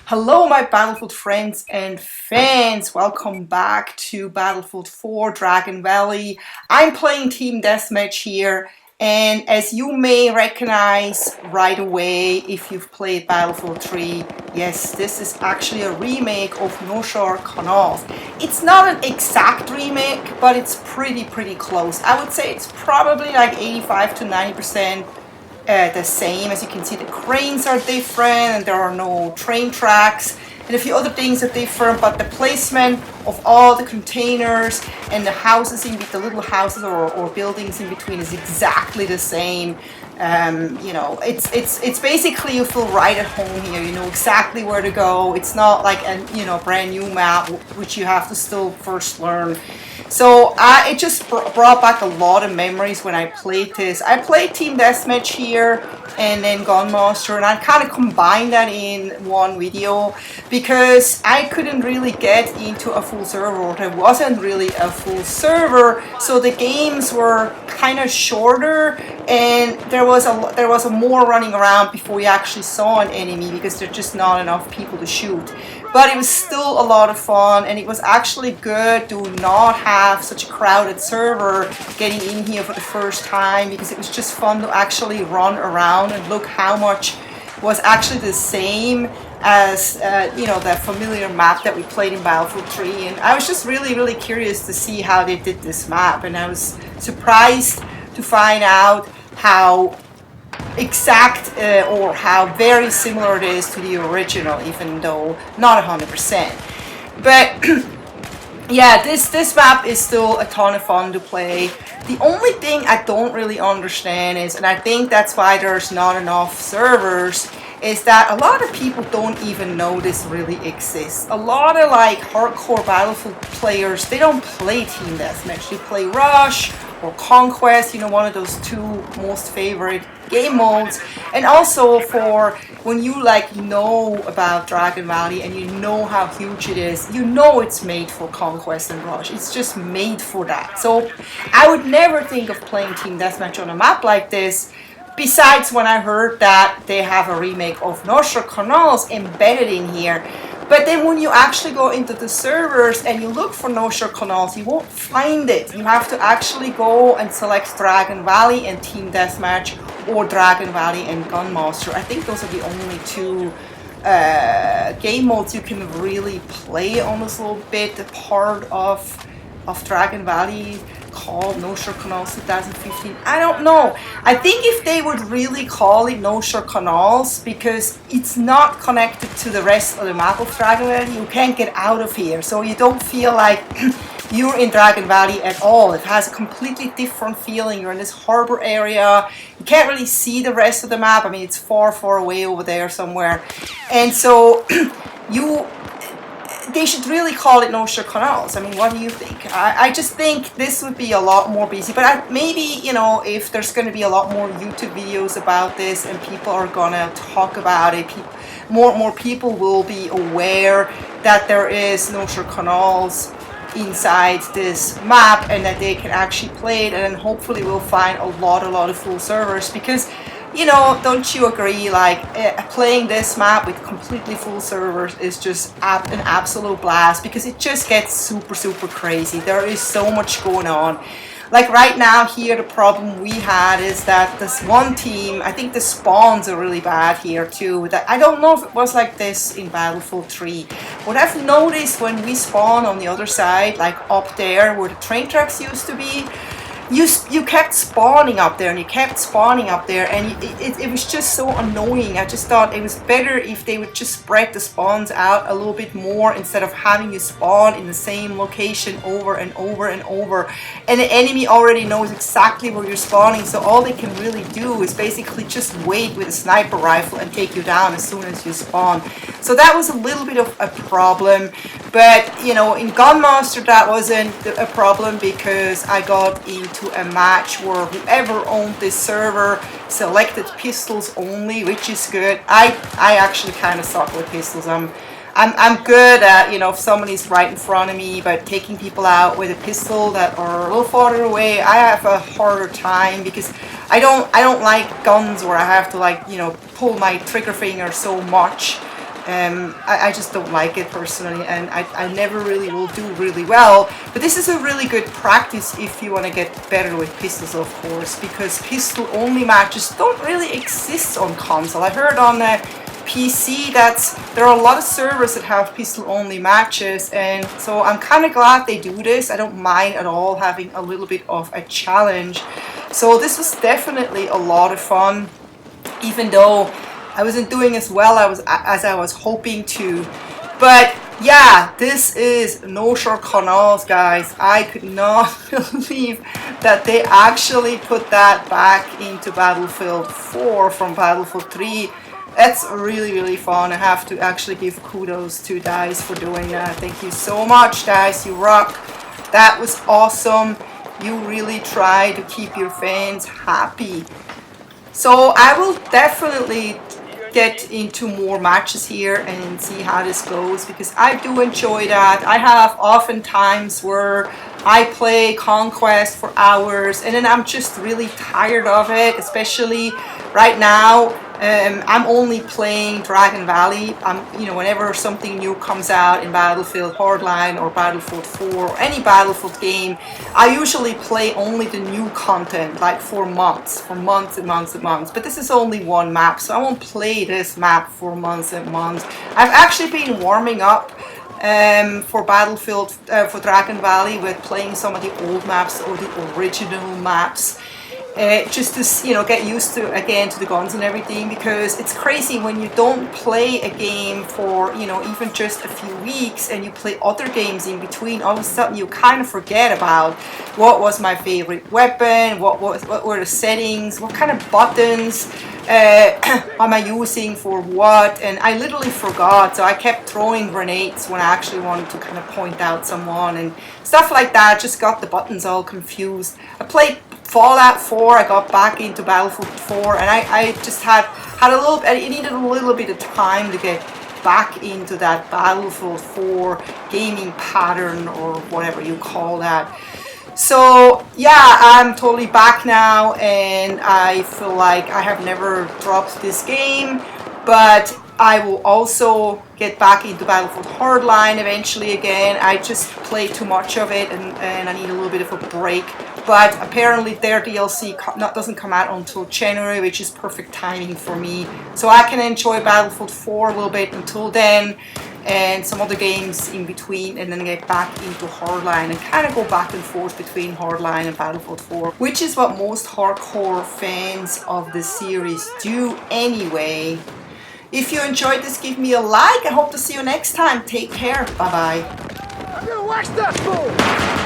Hello, my Battlefield friends and fans. Welcome back to Battlefield 4 Dragon Valley. I'm playing Team Deathmatch here, and as you may recognize right away if you've played Battlefield 3, yes, this is actually a remake of Noshar Canals. It's not an exact remake, but it's pretty close. I would say it's probably like 85 to 90% the same. As you can see, the cranes are different and there are no train tracks, and a few other things are different, but the placement of all the containers and the houses the little houses or buildings in between is exactly the same. It's basically you feel right at home here. You know exactly where to go. It's not like a brand new map which you have to still first learn. So it just brought back a lot of memories when I played this. I played Team Deathmatch here and then Gun Master, and I kind of combined that in one video because I couldn't really get into a full server, or there wasn't really a full server, so the games were kind of shorter and there was a more running around before you actually saw an enemy because there's just not enough people to shoot. But it was still a lot of fun, and it was actually good to not have such a crowded server getting in here for the first time, because it was just fun to actually run around and look how much was actually the same as the familiar map that we played in Battlefield 3. And I was just really curious to see how they did this map, and I was surprised to find out how exact or how very similar it is to the original, even though not 100%. But yeah, this map is still a ton of fun to play. The only thing I don't really understand is, and I think that's why there's not enough servers, is that a lot of people don't even know this really exists. A lot of like hardcore Battlefield players, they don't play Team Deathmatch. They play Rush or Conquest, one of those two most favorite game modes. And also for when you know about Dragon Valley and you know how huge it is, it's made for Conquest and Rush. It's just made for that. So I would never think of playing Team Deathmatch on a map like this. Besides when I heard that they have a remake of Noshar Canals embedded in here. But then when you actually go into the servers and you look for Noshar Canals, you won't find it. You have to actually go and select Dragon Valley and Team Deathmatch, or Dragon Valley and Gun Master. I think those are the only two game modes you can really play on this little bit part of Dragon Valley called Noshar Canals 2015. I don't know. I think if they would really call it Noshar Canals, because it's not connected to the rest of the map of Dragon Valley, you can't get out of here, so you don't feel like you're in Dragon Valley at all. It has a completely different feeling. You're in this harbor area. You can't really see the rest of the map. I mean, it's far away over there somewhere. And so they should really call it Noshar Canals. I mean, what do you think? I just think this would be a lot more busy. But maybe, if there's going to be a lot more YouTube videos about this and people are going to talk about it, more people will be aware that there is Noshar Canals inside this map and that they can actually play it, and then hopefully we'll find a lot of full servers, because don't you agree, playing this map with completely full servers is just an absolute blast, because it just gets super crazy. There is so much going on. Like right now here, the problem we had is that this one team, I think the spawns are really bad here too. That I don't know if it was like this in Battlefield 3. What I've noticed when we spawn on the other side, like up there where the train tracks used to be, you kept spawning up there and you kept spawning up there, and it was just so annoying. I just thought it was better if they would just spread the spawns out a little bit more, instead of having you spawn in the same location over and over and the enemy already knows exactly where you're spawning, so all they can really do is basically just wait with a sniper rifle and take you down as soon as you spawn. So that was a little bit of a problem. But in Gun Master that wasn't a problem, because I got into a match where whoever owned this server selected pistols only, which is good. I actually kind of suck with pistols. I'm good at, if somebody's right in front of me, but taking people out with a pistol that are a little farther away, I have a harder time, because I don't like guns where I have to pull my trigger finger so much. I just don't like it personally, and I never really will do really well. But this is a really good practice if you want to get better with pistols, of course, because pistol only matches don't really exist on console. I heard on PC that there are a lot of servers that have pistol only matches, and so I'm kind of glad they do this. I don't mind at all having a little bit of a challenge. So this was definitely a lot of fun, even though I wasn't doing as well as I was hoping to. But yeah, this is Noshar Canals, guys. I could not believe that they actually put that back into Battlefield 4 from Battlefield 3. That's really, really fun. I have to actually give kudos to DICE for doing that. Thank you so much, DICE. You rock. That was awesome. You really try to keep your fans happy. So I will definitely get into more matches here and see how this goes, because I do enjoy that. I have often times where I play Conquest for hours and then I'm just really tired of it, especially right now. I'm only playing Dragon Valley. Whenever something new comes out in Battlefield Hardline or Battlefield 4 or any Battlefield game, I usually play only the new content, like for months and months and months. But this is only one map, so I won't play this map for months and months. I've actually been warming up for Battlefield, for Dragon Valley, with playing some of the old maps or the original maps. Just to get used to the guns and everything, because it's crazy when you don't play a game for even just a few weeks and you play other games in between. All of a sudden you kind of forget about what was my favorite weapon, what were the settings, what kind of buttons am I using for what, and I literally forgot. So I kept throwing grenades when I actually wanted to kind of point out someone and stuff like that. Just got the buttons all confused. I played Fallout 4, I got back into Battlefield 4, and I just had a little, I needed a little bit of time to get back into that Battlefield 4 gaming pattern, or whatever you call that. So yeah, I'm totally back now, and I feel like I have never dropped this game, but I will also get back into Battlefield Hardline eventually again. I just played too much of it, and I need a little bit of a break. But apparently their DLC doesn't come out until January, which is perfect timing for me. So I can enjoy Battlefield 4 a little bit until then, and some other games in between, and then get back into Hardline and kind of go back and forth between Hardline and Battlefield 4, which is what most hardcore fans of the series do anyway. If you enjoyed this, give me a like. I hope to see you next time. Take care. Bye-bye. Watch that fool!